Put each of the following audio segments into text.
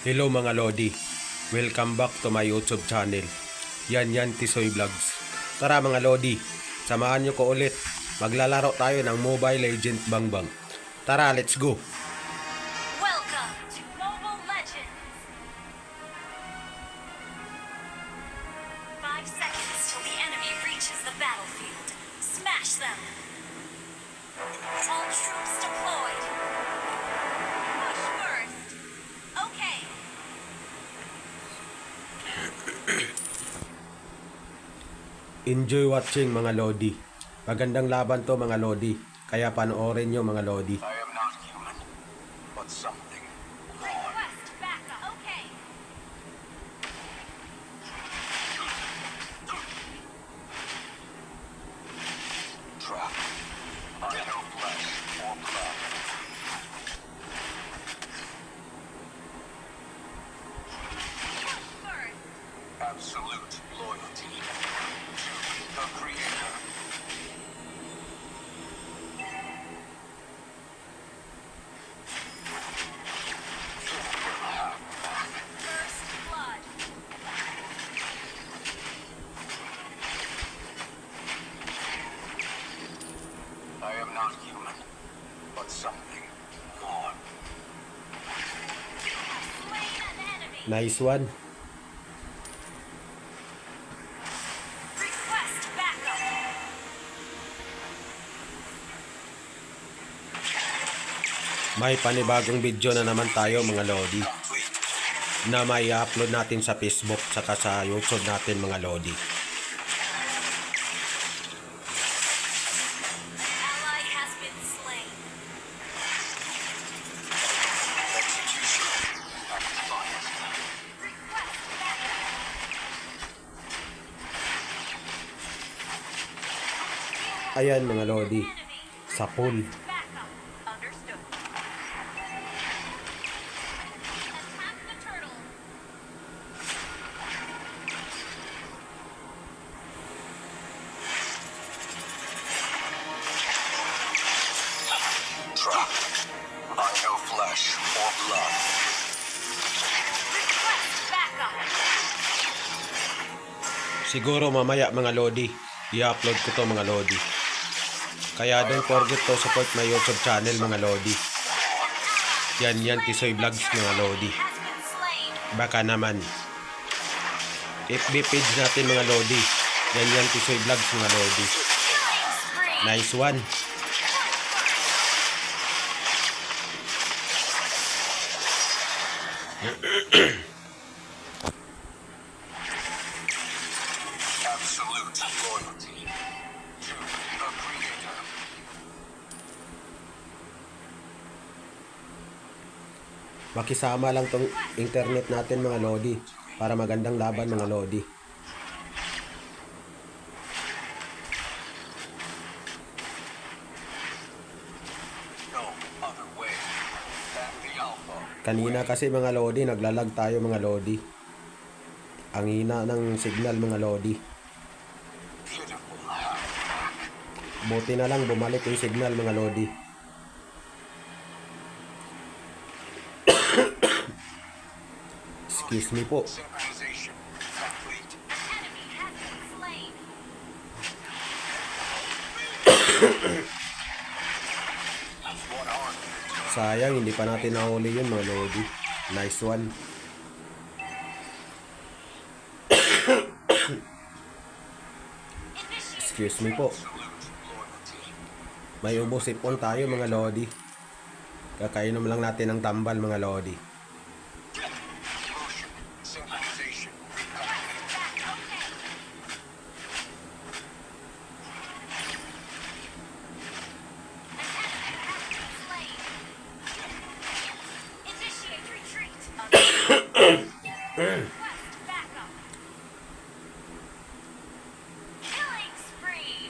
Hello mga Lodi, welcome back to my YouTube channel. Yan Tisoy Vlogs. Tara mga Lodi, samahan nyo ko ulit. Maglalaro tayo ng Mobile Legends Bang Bang. Tara, let's go! Welcome to Mobile Legends! 5 seconds till the enemy reaches the battlefield. Smash them! All troops deployed! Push first! Okay! Enjoy watching mga Lodi. Magandang laban to mga Lodi, kaya panoorin nyo mga Lodi. I am not human, but something more. Request backup! Okay! Trap. I know flesh or blood. Push first! Absolute loyalty to the Creator. First blood! I am not human, but something more. You have slain an enemy! Nice one. Request backup! May panibagong video na naman tayo mga Lodi, Complete. na may upload natin sa Facebook saka sa YouTube natin mga Lodi. Ally has been slain. Execution. At defiance. Request backup! Ayan mga Lodi, Enemy! sa pool. Backup! Understood. Attack the turtle! Trap. I know flesh or blood. Request backup! Siguro mamaya mga Lodi, i-upload ko to mga Lodi. Kaya don't forget to support my YouTube channel mga Lodi. Yan Tisoy Vlogs mga Lodi. Has been slain. Baka naman FB page natin mga Lodi. Yan Tisoy Vlogs mga Lodi. Killing spree! Nice one. Absolute loyalty to the Creator. Makisama lang tong internet natin mga Lodi para magandang laban mga Lodi. No other way than the Alpha. Kanina kasi mga Lodi, naglalag tayo mga Lodi. Ang hina ng signal mga Lodi. Pitiful half. Buti na lang bumalik yung signal mga Lodi. Excuse me po. Synchronization complete. Enemy has been slain. What are you? Sayang, hindi pa natin nahuli yun mga Lodi. Nice one. Initiate Excuse me po. Absolute loyalty. May ubos ipon tayo mga Lodi. Kakainom lang natin ng tambal mga Lodi. Motion. Synchronization complete. back. Okay. Slain. Initiate retreat. Request backup. Killing spree.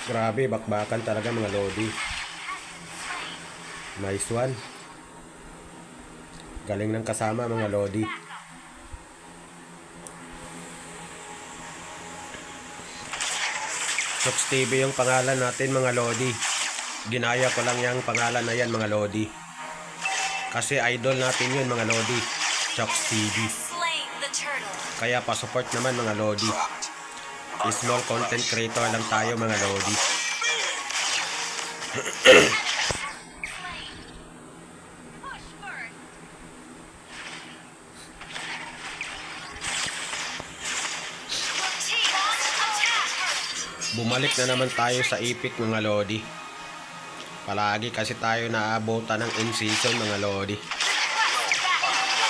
Grabe, bakbakan talaga mga lodi. Nice one. Galing ng kasama mga lodi. Sox TV yung pangalan natin mga lodi. Ginaya ko lang yung pangalan na yan mga lodi. Kasi idol natin yun mga lodi. Sox TV. Slain the turtle. Kaya pa-support naman mga lodi. Small content creator lang tayo mga lodi. Slain. Push first. Your team launch attack. Bumalik na naman tayo sa Epic mga lodi. Palagi kasi tayo naaabutan ng in-season mga lodi.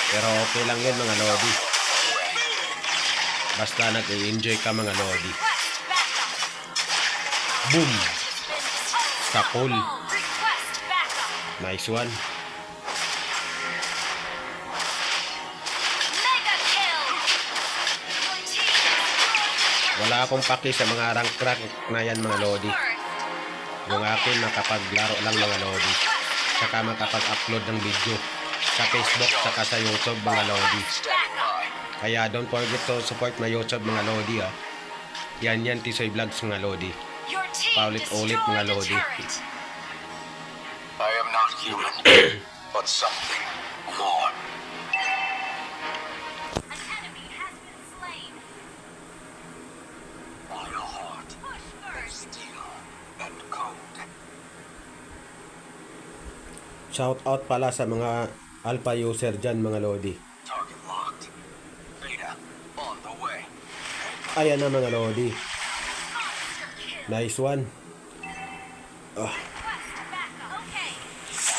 Pero okay lang yun mga lodi. Basta nag-i-enjoy ka mga lodi. Request backup. Boom! Sa pool. Request backup. Nice one. Mega kill. Your team Wala akong paki sa mga rank na yan mga lodi. Yung akin makapaglaro lang mga lodi. Saka makapag-upload ng video sa Facebook saka sa YouTube mga lodi. Kaya don't forget to support my YouTube mga lodi ah. Yan Tisoy Vlogs mga lodi. Your team Paulit-ulit mga destroyed the lodi. turret. I am not human, but something more. An enemy has been slain. My heart, Push first. steel, and cold. Shout out pala sa mga alpha user dyan mga lodi. Target locked. Beta, on the way. Ayan na mga lodi. Monster kill. Nice one. Request backup. Okay.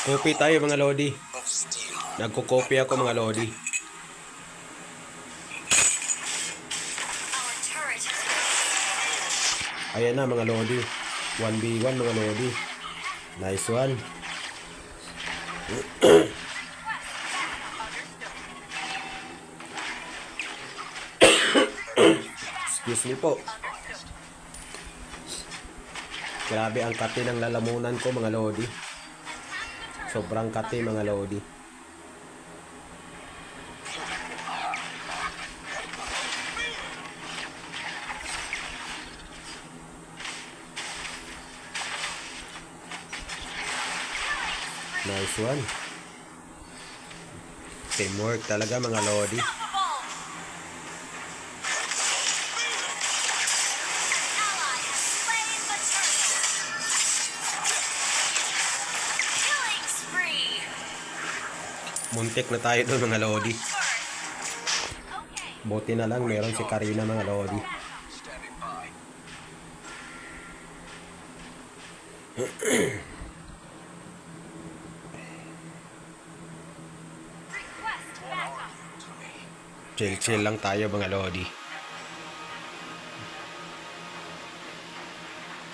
Copy tayo mga lodi. Of steel. Nagko-copy ako mga lodi. Our turret has been Ayan na mga lodi. 1v1 mga lodi. Nice one. Excuse me po. Grabe ang kati ng lalamunan ko mga lodi. Sobrang kati mga lodi. Nice one. Teamwork talaga mga lodi. unstoppable. Ally has slain the turtle. Killing spree. Muntik na tayo doon mga lodi. First. Okay. Buti na lang meron si Karina mga lodi. Standing by. Request backup. To me. Chill lang tayo mga lodi.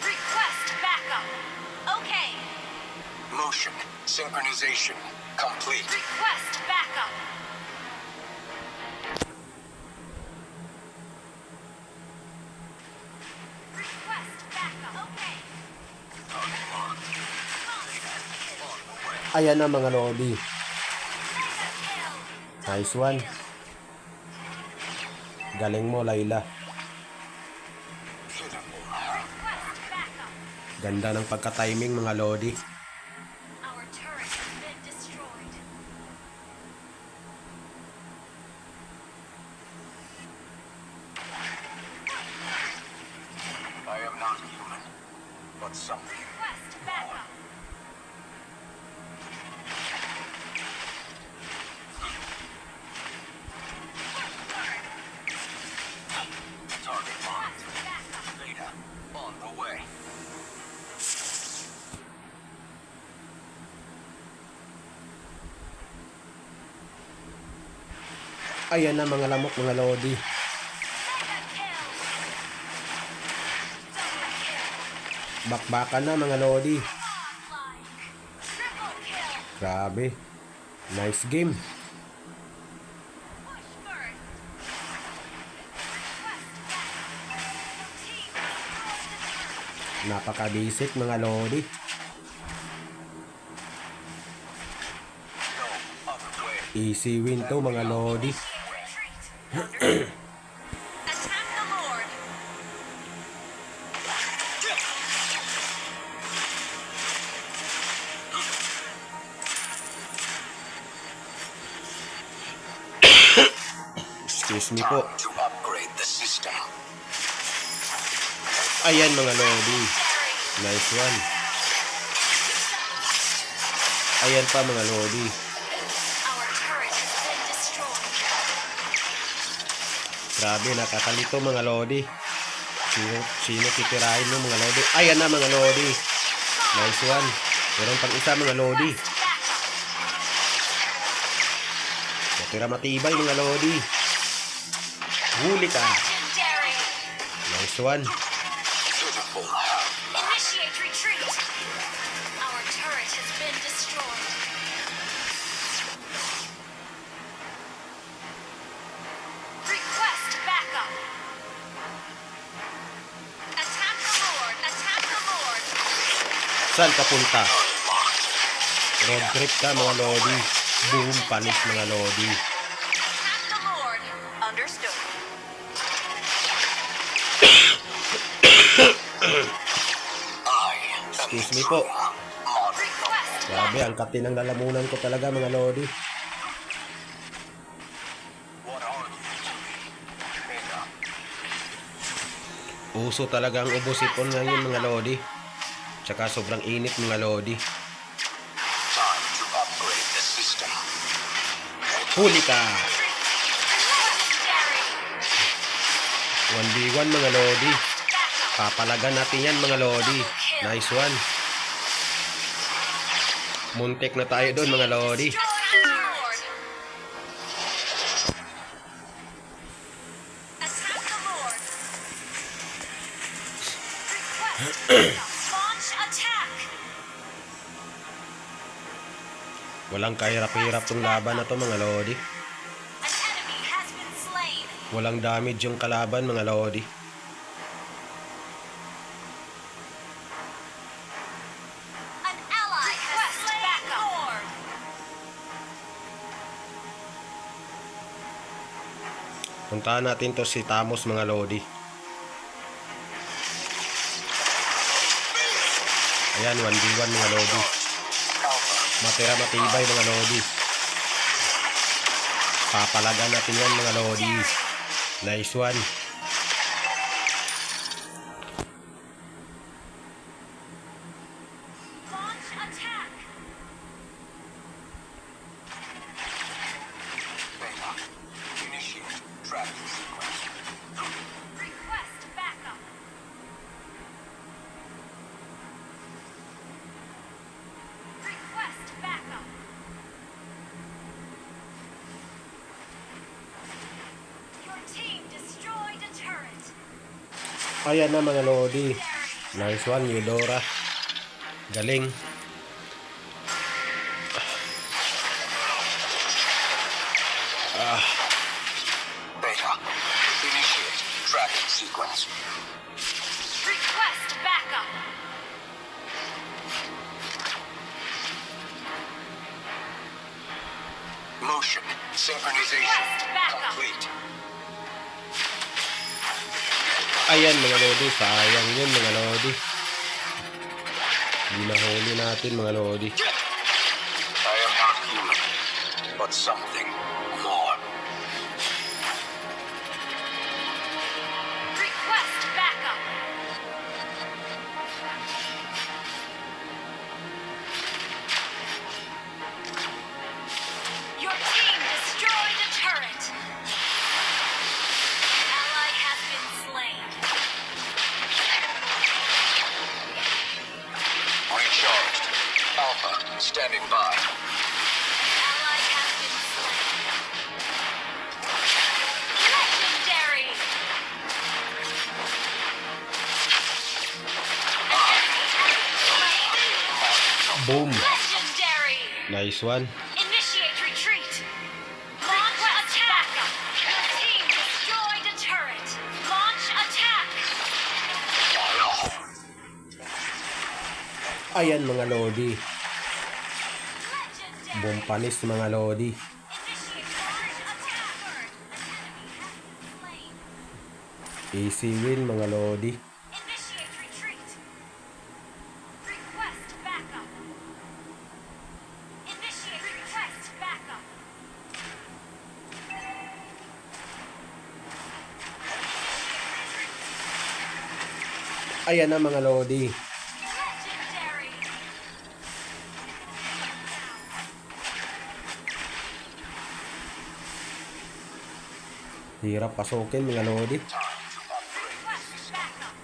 Request backup. Okay. Motion, synchronization, complete. Request backup. Request backup. Okay. Target locked. Ayan na mga lodi. Mega kill. Nice one. Galing mo Layla. Request backup. Ganda ng pagka-timing mga lodi. Our turret has been destroyed. I am not human, but something. Request backup. Target locked. Backup. Beta, on the way. Ayan na mga lamok mga lodi. Mega kill. Double kill. Bakbakan na mga lodi. Godlike. Triple kill. Grabe. Nice game. Push first. Request backup. Team destroyed the turret. Napaka-basic mga lodi. No other way. Easy win to mga lodi. Retreat. Attack the Lord. Excuse me po. Time to upgrade the system. Ayan mga lodi. Legendary. Nice one. Ayan pa mga lodi. Our turret has been destroyed. Grabe, nakakalito mga lodi. Sino titirahin mo mga lodi? Ayan na mga lodi. Nice one. Meron pang isa mga lodi. Natira matibay mga lodi. Huli ka. Legendary. Nice one. Pitiful. Initiate retreat. Our turret has been destroyed. Request backup. Attack the Lord. Attack the Lord. Saan ka punta? Road trip ka mga lodi. Boom, panis mga lodi. Attack the Lord. Understood. Excuse me po. Request Grabe, ang kati ng lalamunan ko talaga mga lodi. What are you? Mega. Uso talaga ang ubos-ipon ngayon mga lodi. Tsaka sobrang init mga lodi. Time to upgrade the system. Huli ka. legendary. 1v1 mga lodi. Backup. Papalagan natin yan mga lodi. Nice one. Muntik na tayo doon mga lodi. Destroy the Lord. Attack the Lord. Request backup. Launch attack. Walang kahirap-hirap tong laban na to mga lodi. An enemy has been slain. Walang damage yung kalaban mga lodi. An ally has slain Lord. Puntahan natin to si Tamos mga lodi. Ayan, 1v1 mga lodi. Matira matibay mga lodi. Papalagan natin yan mga lodi. Nice one. Launch attack. Beta. Initiate tracking sequence. Request backup. Request backup. Your team destroyed a turret. Ayan na mga lodi. Legendary. Nice one, Eudora. Galing. Beta. Initiate tracking sequence. Request backup. Motion. Synchronization. Request backup. Complete. Ayan mga lodi. Sayang yun mga lodi. Ginahuli natin mga lodi. I am not human, but something more. Request backup. Your team destroyed a turret. Ally has been slain. Recharged. Alpha, standing by. Ally has been slain. Legendary. Boom. Legendary. Nice one. Initiate retreat. Launch attack. Your team destroyed a turret. Launch attack. Ayan mga Lodi. Legendary. Bumpanis mga Lodi. Initiate large attack. An enemy has been slain. Easy win mga Lodi. Initiate retreat. Request backup. Initiate request backup. Ayan na mga Lodi. Legendary. Hirap pasukin mga Lodi. Request backup.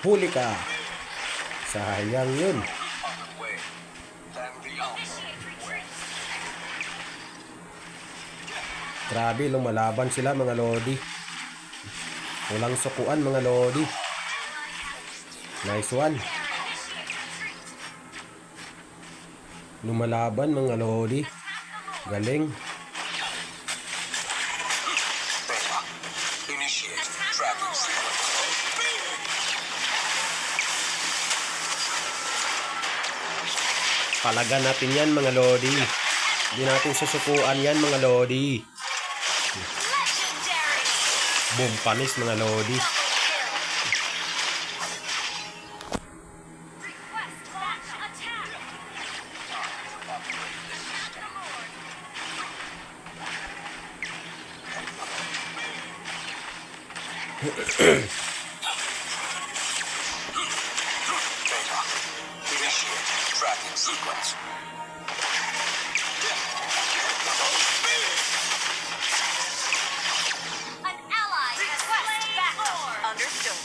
Huli ka. Sayang yun. Other way than the outward Initiate way. retreat. Grabe, lumalaban sila mga Lodi. Walang sukuan mga Lodi. Nice one. Initiate retreat. Lumalaban mga Lodi. Galing. Beta. Initiate tracking sequence. Palagan natin yan mga Lodi. Hindi natin susukuan yan mga Lodi. Legendary. Bumpanis mga Lodi. Double kill. Request backup. Attack. Attack the Lord. Beta. Initiate tracking sequence. An ally has slain backup. Understood.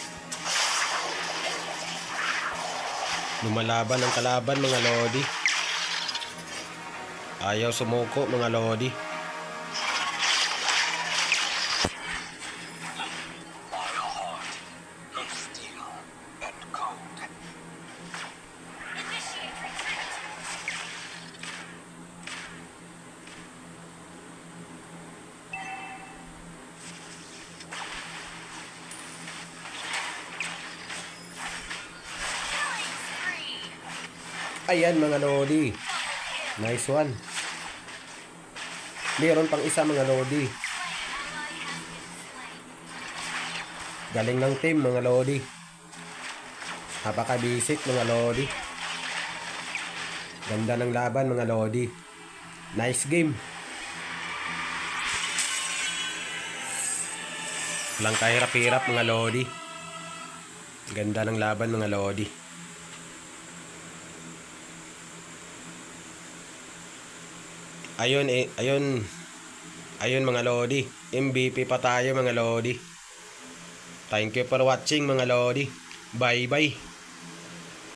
Lumalaban ang kalaban mga Lodi. Ayaw sumuko mga Lodi. My heart of steel and cold. Initiate retreat. Killing spree. Ayan mga Lodi. Double kill. Nice one. Meron pang isa mga Lodi. Ally has been slain. Galing ng team mga Lodi. Napaka-basic mga Lodi. Ganda ng laban mga Lodi. Nice game. Walang kahirap-hirap mga Lodi. Ganda ng laban mga Lodi. Ayun mga Lodi. MVP pa tayo mga Lodi. Thank you for watching mga Lodi. Bye bye.